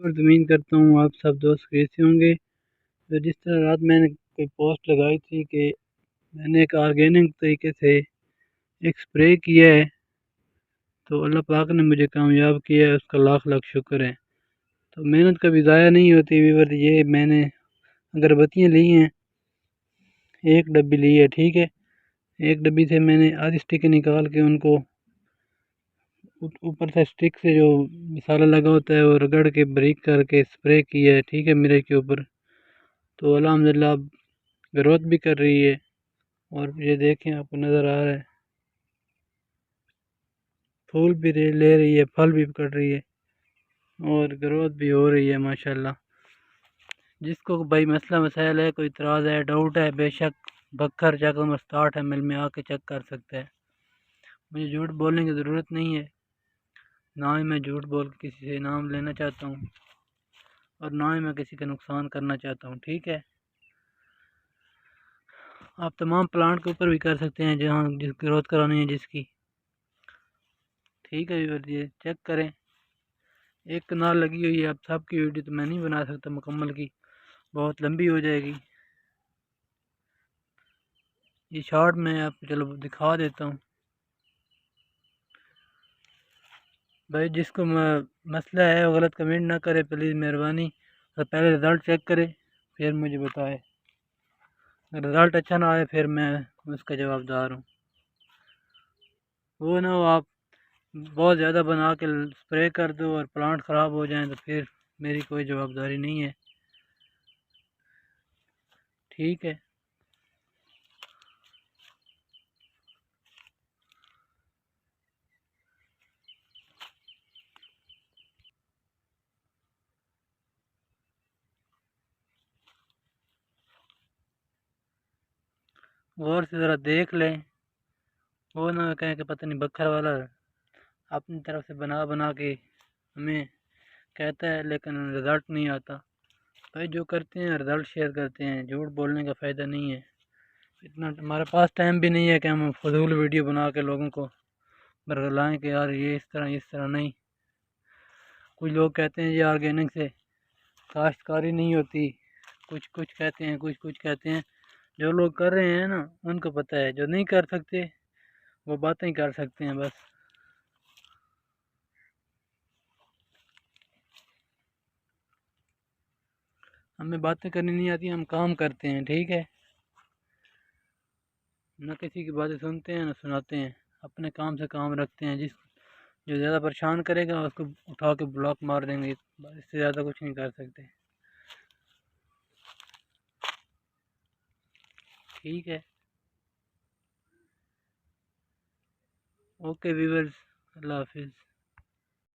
और उम्मीद करता हूँ आप सब दोस्त कैसे होंगे। तो जिस तरह रात मैंने कोई पोस्ट लगाई थी कि मैंने एक ऑर्गेनिक तरीके से एक स्प्रे किया है, तो अल्लाह पाक ने मुझे कामयाब किया है, उसका लाख लाख शुक्र है। तो मेहनत कभी ज़ाया नहीं होती व्यूअर। ये मैंने अगरबत्तियाँ ली हैं, एक डब्बी ली है, ठीक है। एक डब्बी से मैंने आधी स्टिक निकाल के उनको ऊपर से स्टिक से जो मसाला लगा होता है वो रगड़ के बारीक करके स्प्रे किया है, ठीक है, मिरर के ऊपर। तो अल्हम्दुलिल्लाह अब ग्रोथ भी कर रही है, और ये देखें आपको नज़र आ रहा है, फूल भी ले रही है, फल भी कर रही है, और ग्रोथ भी हो रही है माशाल्लाह। जिसको भाई मसला मसाइल है, कोई इतराज़ है, डाउट है, बेशक बखर चक नंबर 67 ML में आके चेक कर सकते हैं। मुझे झूठ बोलने की ज़रूरत नहीं है, ना ही मैं झूठ बोल के किसी से इनाम लेना चाहता हूँ, और ना ही मैं किसी का नुकसान करना चाहता हूँ, ठीक है। आप तमाम प्लांट के ऊपर भी कर सकते हैं जहाँ जिस ग्रोथ करानी है जिसकी, ठीक है व्यूअर। ये चेक करें, एक कनाल लगी हुई है। अब सबकी वीडियो तो मैं नहीं बना सकता मुकम्मल की, बहुत लंबी हो जाएगी। ये शॉर्ट में आपको चलो दिखा देता हूँ। भाई जिसको मसला है वो गलत कमेंट ना करे प्लीज़, मेहरबानी। तो पहले रिज़ल्ट चेक करे, फिर मुझे बताए। रिज़ल्ट अच्छा ना आए फिर मैं उसका जवाबदार हूँ। वो ना हो आप बहुत ज़्यादा बना के स्प्रे कर दो और प्लांट ख़राब हो जाए, तो फिर मेरी कोई जवाबदारी नहीं है, ठीक है। गौर से ज़रा देख लें, वो ना कहें कि पता नहीं बखर वाला अपनी तरफ से बना बना के हमें कहता है लेकिन रिज़ल्ट नहीं आता। भाई जो करते हैं रिज़ल्ट शेयर करते हैं, झूठ बोलने का फ़ायदा नहीं है। इतना हमारे पास टाइम भी नहीं है कि हम फजूल वीडियो बना के लोगों को बरगलाएँ कि यार ये इस तरह नहीं। कुछ लोग कहते हैं ये ऑर्गेनिक से काश्तकारी नहीं होती, कुछ कुछ कहते हैं, कुछ कुछ कहते हैं। जो लोग कर रहे हैं ना उनको पता है, जो नहीं कर सकते वो बातें ही कर सकते हैं बस। हमें बातें करनी नहीं आती, हम काम करते हैं, ठीक है। न किसी की बातें सुनते हैं न सुनाते हैं, अपने काम से काम रखते हैं। जो ज़्यादा परेशान करेगा उसको उठा के ब्लॉक मार देंगे, इससे ज़्यादा कुछ नहीं कर सकते, ठीक है। ओके व्यूअर्स, अल्लाह हाफिज़।